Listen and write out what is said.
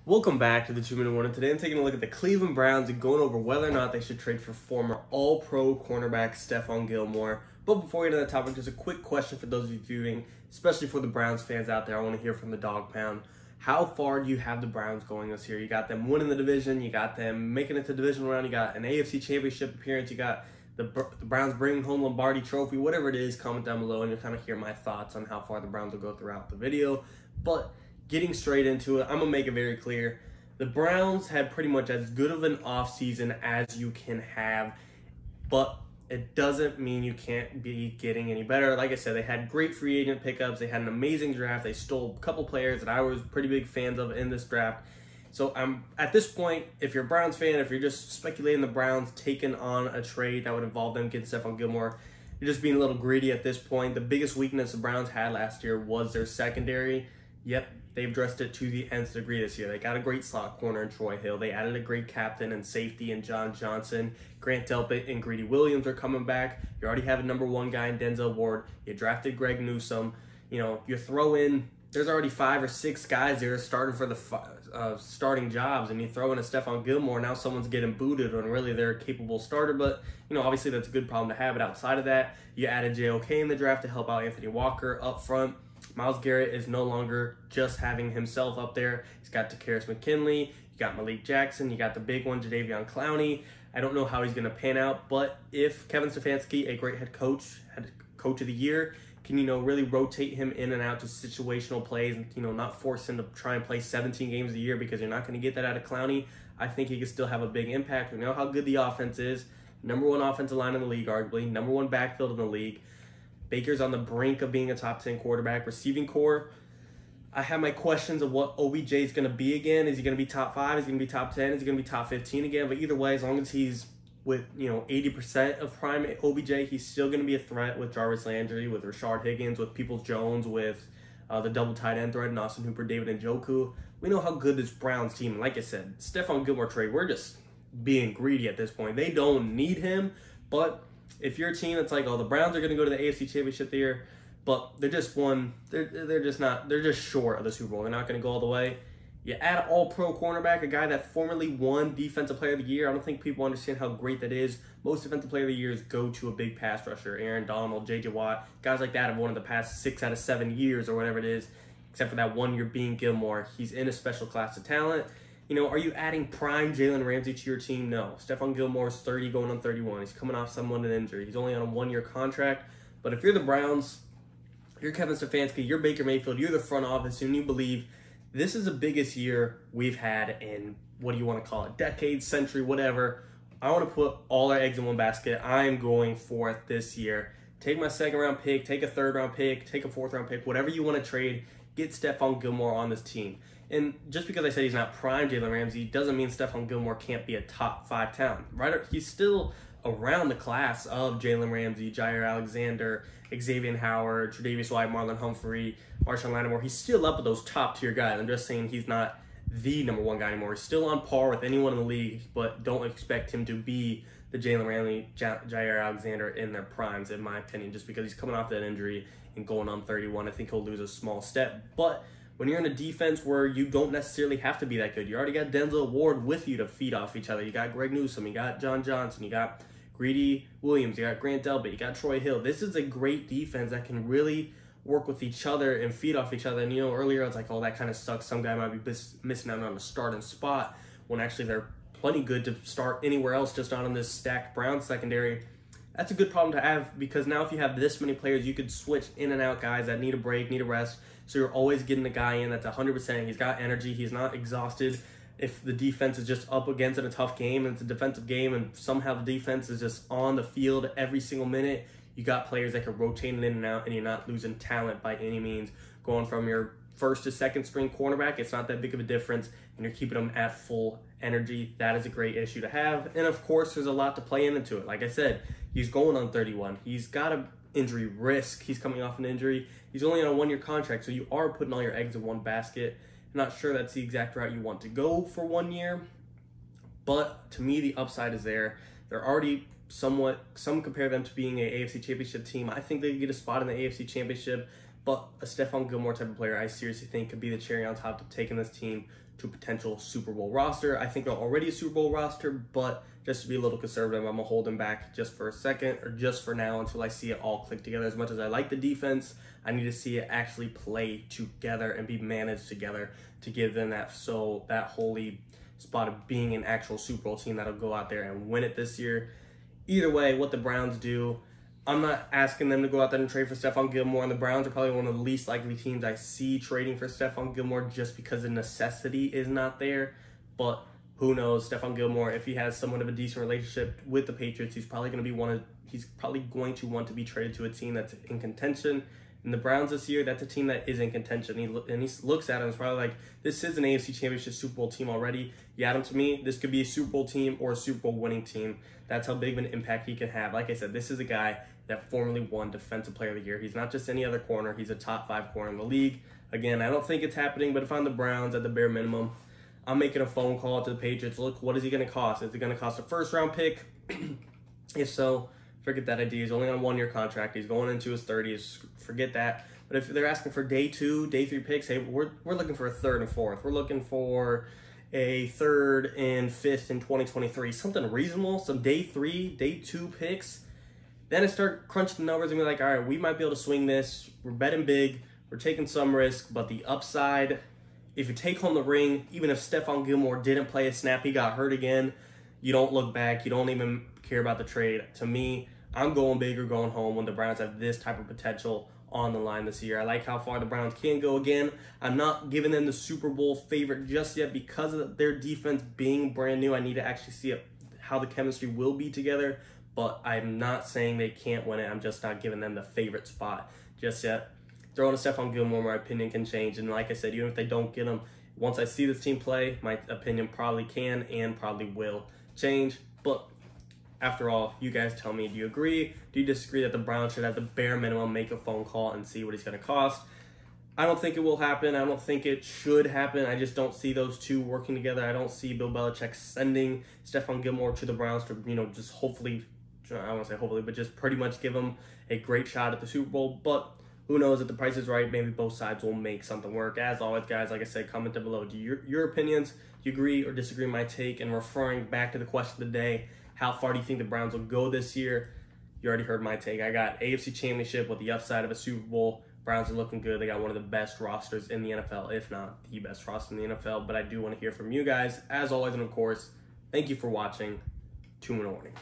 Welcome back to the 2-Minute Warning. Today I'm taking a look at the Cleveland Browns and going over whether or not they should trade for former All-Pro cornerback Stephon Gilmore. But before we get into that topic, just a quick question for those of you viewing, especially for the Browns fans out there. I want to hear from the Dog Pound. How far do you have the Browns going this year? You got them winning the division, you got them making it to the divisional round, you got an AFC Championship appearance, you got the Browns bringing home Lombardi Trophy, whatever it is. Comment down below and you'll kind of hear my thoughts on how far the Browns will go throughout the video. But getting straight into it, I'm going to make it very clear. The Browns had pretty much as good of an offseason as you can have, but it doesn't mean you can't be getting any better. Like I said, they had great free agent pickups. They had an amazing draft. They stole a couple players that I was pretty big fans of in this draft. So at this point, if you're a Browns fan, if you're just speculating the Browns taking on a trade that would involve them getting Stephon Gilmore, you're just being a little greedy at this point. The biggest weakness the Browns had last year was their secondary. Yep, they've addressed it to the nth degree this year. They got a great slot corner in Troy Hill. They added a great captain and safety in John Johnson. Grant Delpit and Greedy Williams are coming back. You already have a #1 guy in Denzel Ward. You drafted Greg Newsom. You know, you throw in, there's already 5 or 6 guys there starting for the starting jobs, and you throw in a Stephon Gilmore, now someone's getting booted when really they're a capable starter. But, you know, obviously that's a good problem to have. But outside of that, you added JOK in the draft to help out Anthony Walker up front. Myles Garrett is no longer just having himself up there. He's got Takkarist McKinley, you got Malik Jackson, you got the big one, Jadeveon Clowney. I don't know how he's going to pan out, but if Kevin Stefanski, a great head coach of the year, can, you know, really rotate him in and out to situational plays and, you know, not force him to try and play 17 games a year, because you're not going to get that out of Clowney, I think he can still have a big impact. We know how good the offense is. #1 offensive line in the league, arguably. #1 backfield in the league. Baker's on the brink of being a top 10 quarterback. Receiving core, I have my questions of what OBJ is going to be again. Is he going to be top 5? Is he going to be top 10? Is he going to be top 15 again? But either way, as long as he's with, you know, 80% of prime OBJ, he's still going to be a threat with Jarvis Landry, with Rashard Higgins, with Peoples-Jones, with the double tight end threat, and Austin Hooper, David Njoku. We know how good this Browns team, like I said, Stephon Gilmore trade, we're just being greedy at this point. They don't need him, but if you're a team that's like, oh, the Browns are going to go to the AFC Championship there, but they're just short of the Super Bowl. They're not going to go all the way. You add an All-Pro cornerback, a guy that formerly won Defensive Player of the Year. I don't think people understand how great that is. Most Defensive Player of the Years go to a big pass rusher. Aaron Donald, J.J. Watt, guys like that have won in the past 6 out of 7 years or whatever it is, except for that 1 year being Gilmore. He's in a special class of talent. You know, are you adding prime Jalen Ramsey to your team? No. Stephon Gilmore is 30 going on 31. He's coming off someone an injury. He's only on a 1 year contract. But if you're the Browns, you're Kevin Stefanski, you're Baker Mayfield, you're the front office, and you believe this is the biggest year we've had in, what do you want to call it, decade, century, whatever. I want to put all our eggs in one basket. I'm going for it this year. Take my 2nd round pick, take a 3rd round pick, take a 4th round pick, whatever you want to trade, get Stephon Gilmore on this team. And just because I said he's not prime Jalen Ramsey doesn't mean Stephon Gilmore can't be a top 5 talent. Right? He's still around the class of Jalen Ramsey, Jair Alexander, Xavier Howard, Tre'Davious White, Marlon Humphrey, Marshawn Lattimore. He's still up with those top tier guys. I'm just saying he's not the #1 guy anymore. He's still on par with anyone in the league, but don't expect him to be the Jalen Ramsey, Jair Alexander in their primes, in my opinion, just because he's coming off that injury and going on 31. I think he'll lose a small step. But when you're in a defense where you don't necessarily have to be that good, you already got Denzel Ward with you to feed off each other. You got Greg Newsom, you got John Johnson, you got Greedy Williams, you got Grant Delpit, you got Troy Hill. This is a great defense that can really work with each other and feed off each other. And, you know, earlier I was like, oh, that kind of sucks. Some guy might be missing out on a starting spot, when actually they're plenty good to start anywhere else, just not on this stacked Browns secondary. That's a good problem to have, because now if you have this many players, you could switch in and out guys that need a break, need a rest. So you're always getting the guy in that's 100%. He's got energy. He's not exhausted. If the defense is just up against in a tough game and it's a defensive game and somehow the defense is just on the field every single minute, you got players that can rotate in and out, and you're not losing talent by any means. Going from your 1st to 2nd string cornerback, it's not that big of a difference, and you're keeping them at full energy. That is a great issue to have. And of course, there's a lot to play into it. Like I said, he's going on 31. He's got an injury risk. He's coming off an injury. He's only on a 1 year contract, so you are putting all your eggs in one basket. I'm not sure that's the exact route you want to go for 1 year, but to me, the upside is there. They're already some compare them to being an AFC Championship team. I think they could get a spot in the AFC Championship. But a Stephon Gilmore type of player, I seriously think could be the cherry on top of taking this team to a potential Super Bowl roster. I think they're already a Super Bowl roster, but just to be a little conservative, I'm going to hold them back just for a second, or just for now, until I see it all click together. As much as I like the defense, I need to see it actually play together and be managed together to give them that holy spot of being an actual Super Bowl team that'll go out there and win it this year. Either way, what the Browns do, I'm not asking them to go out there and trade for Stephon Gilmore, and the Browns are probably one of the least likely teams I see trading for Stephon Gilmore just because the necessity is not there. But who knows? Stephon Gilmore, if he has somewhat of a decent relationship with the Patriots, he's probably going to want to be traded to a team that's in contention. And the Browns this year, that's a team that is in contention. He looks at it and it's probably like, this is an AFC Championship Super Bowl team already. You add him to me, this could be a Super Bowl team or a Super Bowl winning team. That's how big of an impact he can have. Like I said, this is a guy that formerly won Defensive Player of the Year. He's not just any other corner. He's a top 5 corner in the league. Again, I don't think it's happening, but if I'm the Browns at the bare minimum, I'm making a phone call to the Patriots. Look, what is he going to cost? Is it going to cost a first-round pick? If so, forget that idea. He's only on a 1-year contract. He's going into his 30s. Forget that. But if they're asking for day 2, day 3 picks, hey, we're looking for a 3rd and 4th. We're looking for a 3rd and 5th in 2023. Something reasonable, some day 3, day 2 picks. Then I start crunching the numbers and be like, all right, we might be able to swing this. We're betting big. We're taking some risk, but the upside, if you take home the ring, even if Stephon Gilmore didn't play a snap, he got hurt again, you don't look back. You don't even care about the trade. To me, I'm going big or going home when the Browns have this type of potential on the line this year. I like how far the Browns can go. Again, I'm not giving them the Super Bowl favorite just yet because of their defense being brand new. I need to actually see how the chemistry will be together, but I'm not saying they can't win it. I'm just not giving them the favorite spot just yet. Throwing a Stephon Gilmore, my opinion can change. And like I said, even if they don't get him, once I see this team play, my opinion probably can and probably will change. But after all, you guys tell me, do you agree? Do you disagree that the Browns should at the bare minimum make a phone call and see what he's going to cost? I don't think it will happen. I don't think it should happen. I just don't see those two working together. I don't see Bill Belichick sending Stephon Gilmore to the Browns to, just hopefully, I don't want to say hopefully, but just pretty much give him a great shot at the Super Bowl. But who knows, if the price is right, maybe both sides will make something work. As always, guys, like I said, comment down below. Do your opinions, do you agree or disagree with my take? And referring back to the question of the day, how far do you think the Browns will go this year? You already heard my take. I got AFC Championship with the upside of a Super Bowl. Browns are looking good. They got one of the best rosters in the NFL, if not the best roster in the NFL. But I do want to hear from you guys. As always, and of course, thank you for watching. 2-minute warning.